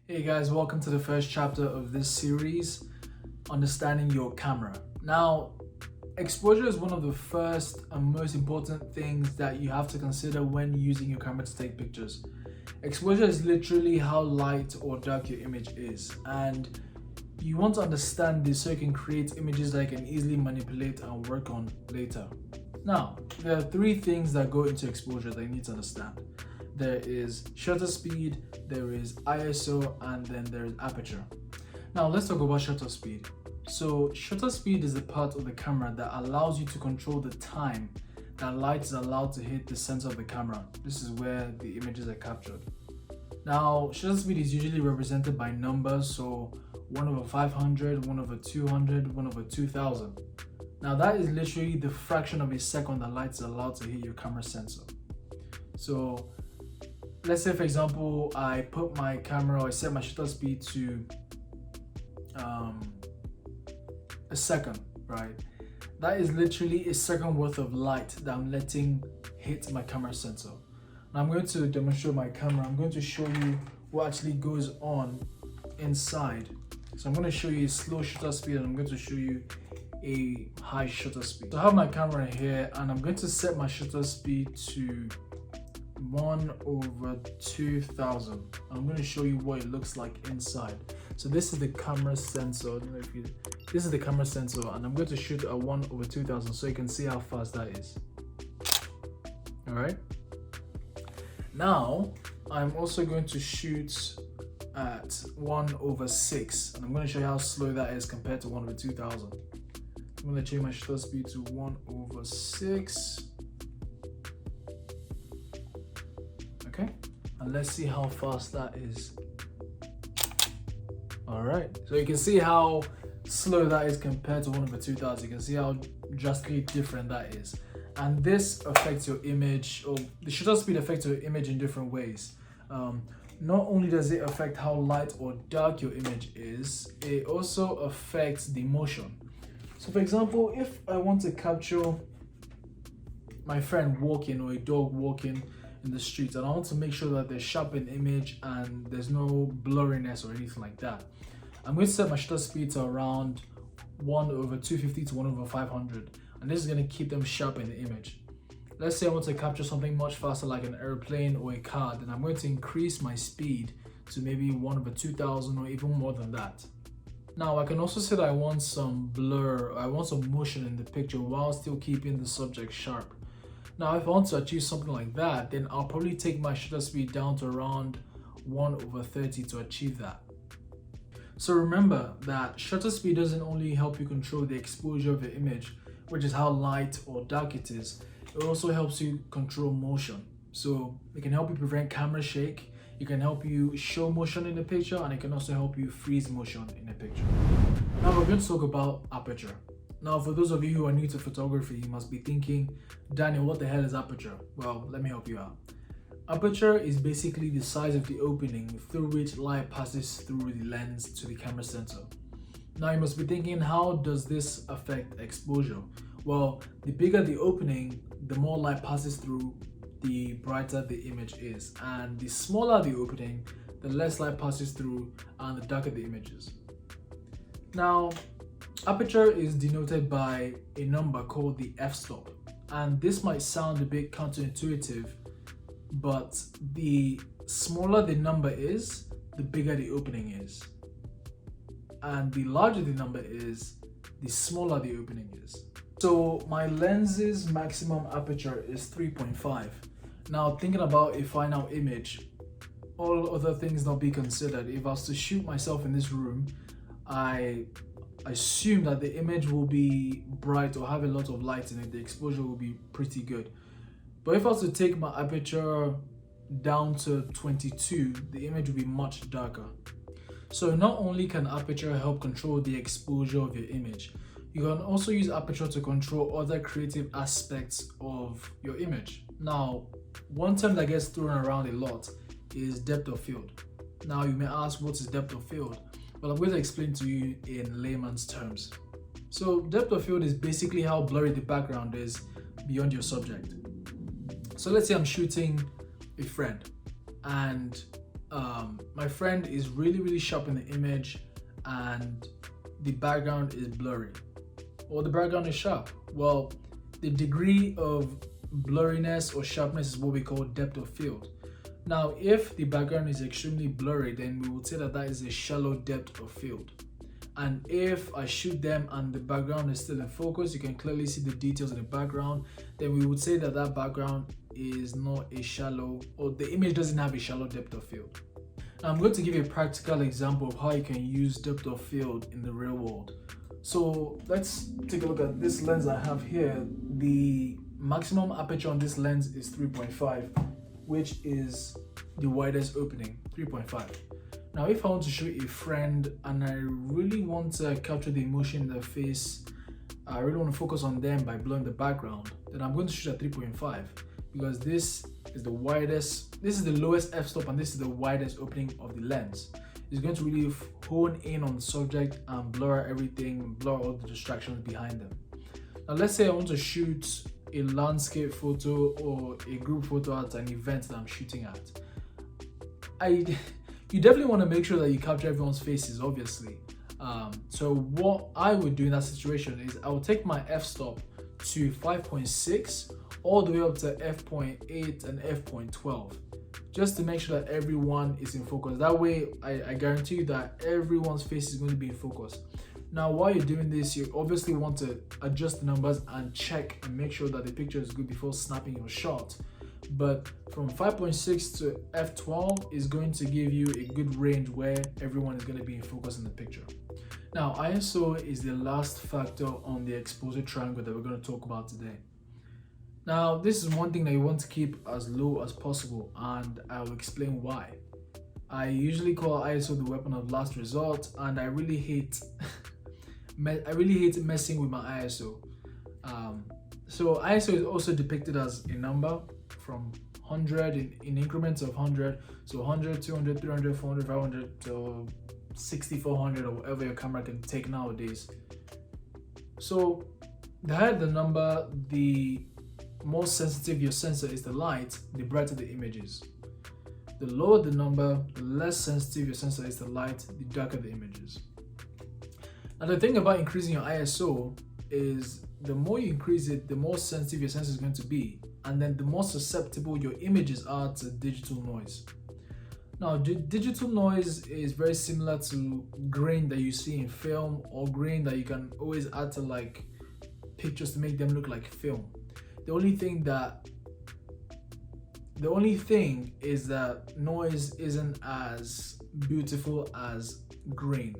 Hey guys, welcome to the first chapter of this series, Understanding Your Camera. Now, exposure is one of the first and most important things that you have to consider when using your camera to take pictures. Exposure is literally how light or dark your image is, and you want to understand this so you can create images that you can easily manipulate and work on later. Now, there are three things that go into exposure that you need to understand. There is shutter speed, there is ISO, and then there is aperture. Now let's talk about shutter speed. So shutter speed is the part of the camera that allows you to control the time that light is allowed to hit the center of the camera. This is where the images are captured. Now shutter speed is usually represented by numbers, so 1/500, 1/200, 1/2000. Now that is literally the fraction of a second that light is allowed to hit your camera sensor. So let's say, for example, I put my camera, or I set my shutter speed to a second, right? That is literally a second worth of light that I'm letting hit my camera sensor. Now I'm going to demonstrate my camera. I'm going to show you what actually goes on inside. So I'm going to show you a slow shutter speed and I'm going to show you a high shutter speed. So I have my camera here and I'm going to set my shutter speed to 1/2000. I'm going to show you what it looks like inside. So this is the camera sensor. This is the camera sensor, and I'm going to shoot at 1/2000 so you can see how fast that is. All right. Now I'm also going to shoot at 1/6, and I'm going to show you how slow that is compared to 1/2000. I'm going to change my shutter speed to 1/6. Okay, and let's see how fast that is. All right, so you can see how slow that is compared to 1/2000. You can see how drastically different that is. And this affects your image, or the shutter speed affects your image in different ways. Not only does it affect how light or dark your image is, it also affects the motion. So for example, if I want to capture my friend walking or a dog walking in the streets, and I want to make sure that there's sharp in image and there's no blurriness or anything like that, I'm going to set my shutter speed to around 1/250 to 1/500, and this is going to keep them sharp in the image. Let's say I want to capture something much faster like an airplane or a car, then I'm going to increase my speed to maybe 1/2000 or even more than that. Now I can also say that I want some blur, or I want some motion in the picture while still keeping the subject sharp. Now, if I want to achieve something like that, then I'll probably take my shutter speed down to around 1/30 to achieve that. So remember that shutter speed doesn't only help you control the exposure of your image, which is how light or dark it is, it also helps you control motion. So it can help you prevent camera shake, it can help you show motion in the picture, and it can also help you freeze motion in a picture. Now we're going to talk about aperture. Now, for those of you who are new to photography, you must be thinking, Daniel, what the hell is aperture? Well, let me help you out. Aperture is basically the size of the opening through which light passes through the lens to the camera sensor. Now, you must be thinking, how does this affect exposure? Well, the bigger the opening, the more light passes through, the brighter the image is. And the smaller the opening, the less light passes through and the darker the image is. Now, aperture is denoted by a number called the f-stop, and this might sound a bit counterintuitive, but the smaller the number is, the bigger the opening is, and the larger the number is, the smaller the opening is. So my lens's maximum aperture is 3.5. Now thinking about a final image, all other things not be considered, if I was to shoot myself in this room, I assume that the image will be bright or have a lot of light in it, the exposure will be pretty good. But if I was to take my aperture down to 22, the image will be much darker. So not only can aperture help control the exposure of your image, you can also use aperture to control other creative aspects of your image. Now, one term that gets thrown around a lot is depth of field. Now you may ask, what is depth of field? Well, I'm going to explain to you in layman's terms. So depth of field is basically how blurry the background is beyond your subject. So let's say I'm shooting a friend and my friend is really sharp in the image and the background is blurry, or the background is sharp. Well, the degree of blurriness or sharpness is what we call depth of field. Now, if the background is extremely blurry, then we would say that that is a shallow depth of field. And if I shoot them and the background is still in focus, you can clearly see the details in the background, then we would say that that background is not a shallow, or the image doesn't have a shallow depth of field. Now, I'm going to give you a practical example of how you can use depth of field in the real world. So let's take a look at this lens I have here. The maximum aperture on this lens is 3.5, which is the widest opening, 3.5. Now, if I want to show a friend and I really want to capture the emotion in their face, I really want to focus on them by blurring the background, then I'm going to shoot at 3.5, because this is the widest, this is the lowest f-stop, and this is the widest opening of the lens. It's going to really hone in on the subject and blur everything, blur all the distractions behind them. Now, let's say I want to shoot a landscape photo or a group photo at an event that I'm shooting at. You definitely want to make sure that you capture everyone's faces, obviously. So what I would do in that situation is I would take my f-stop to 5.6 all the way up to f.8 and f.12, just to make sure that everyone is in focus. That way, I guarantee you that everyone's face is going to be in focus. Now, while you're doing this, you obviously want to adjust the numbers and check and make sure that the picture is good before snapping your shot. But from 5.6 to f12 is going to give you a good range where everyone is going to be in focus in the picture. Now, ISO is the last factor on the exposure triangle that we're going to talk about today. Now, this is one thing that you want to keep as low as possible, and I'll explain why. I usually call ISO the weapon of last resort, and I really hate messing with my ISO. So ISO is also depicted as a number from 100 in increments of 100. So 100, 200, 300, 400, 500 to 6400, or whatever your camera can take nowadays. So the higher the number, the more sensitive your sensor is to light, the brighter the image is. The lower the number, the less sensitive your sensor is to light, the darker the image is. Now, the thing about increasing your ISO is the more you increase it, the more sensitive your sensor is going to be, and then the more susceptible your images are to digital noise. Now, digital noise is very similar to grain that you see in film, or grain that you can always add to like pictures to make them look like film. The only thing is that noise isn't as beautiful as grain.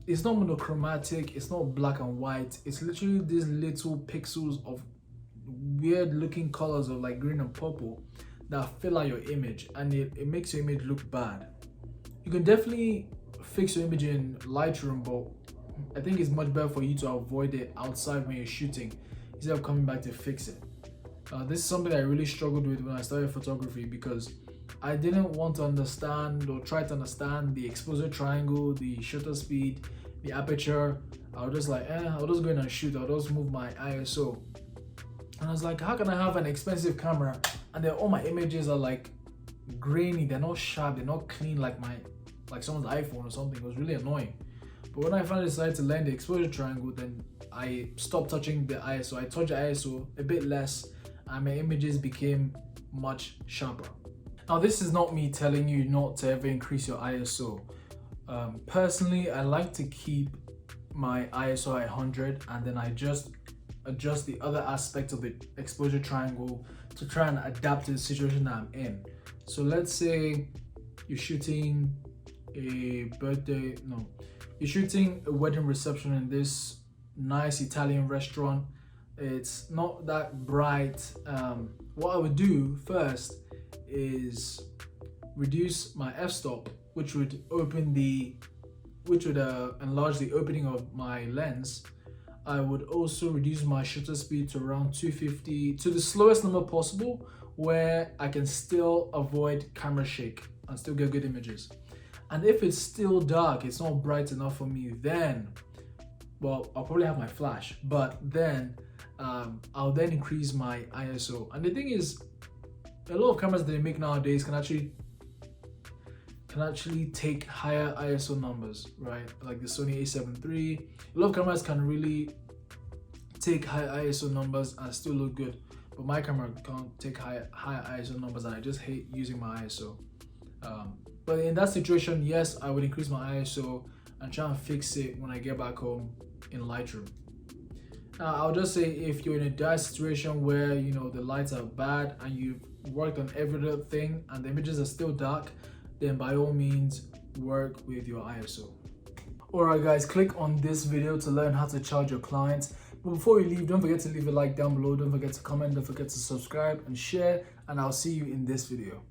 It's not monochromatic, it's not black and white, it's literally these little pixels of weird looking colors of like green and purple that fill out your image, and it makes your image look bad. You can definitely fix your image in Lightroom, but I think it's much better for you to avoid it outside when you're shooting instead of coming back to fix it. This is something I really struggled with when I started photography, because I didn't want to understand or try to understand the exposure triangle, the shutter speed, the aperture. I was just like, I'll just go in and shoot, I'll just move my ISO. And I was like, how can I have an expensive camera and then all my images are like grainy, they're not sharp, they're not clean like someone's iPhone or something. It was really annoying. But when I finally decided to learn the exposure triangle, then I stopped touching the ISO. I touched the ISO a bit less, and my images became much sharper. Now, this is not me telling you not to ever increase your ISO. Personally, I like to keep my ISO at 100, and then I just adjust the other aspects of the exposure triangle to try and adapt to the situation that I'm in. So let's say you're shooting a wedding reception in this nice Italian restaurant. It's not that bright. What I would do first is reduce my f-stop, which would enlarge the opening of my lens. I would also reduce my shutter speed to around 250, to the slowest number possible, where I can still avoid camera shake and still get good images. And if it's still dark, it's not bright enough for me, then, well, I'll probably have my flash, but then I'll then increase my ISO. And the thing is, a lot of cameras that they make nowadays can actually can actually take higher ISO numbers, right? Like the Sony A7 III. A lot of cameras can really take high ISO numbers and still look good, but my camera can't take high ISO numbers, and I just hate using my ISO. But in that situation, yes, I would increase my ISO and try and fix it when I get back home in Lightroom. Now, I'll just say, if you're in a dire situation where, you know, the lights are bad and you've worked on every little thing and the images are still dark, then by all means work with your ISO. Alright guys, click on this video to learn how to charge your clients. But before you leave, don't forget to leave a like down below, don't forget to comment, don't forget to subscribe and share, and I'll see you in this video.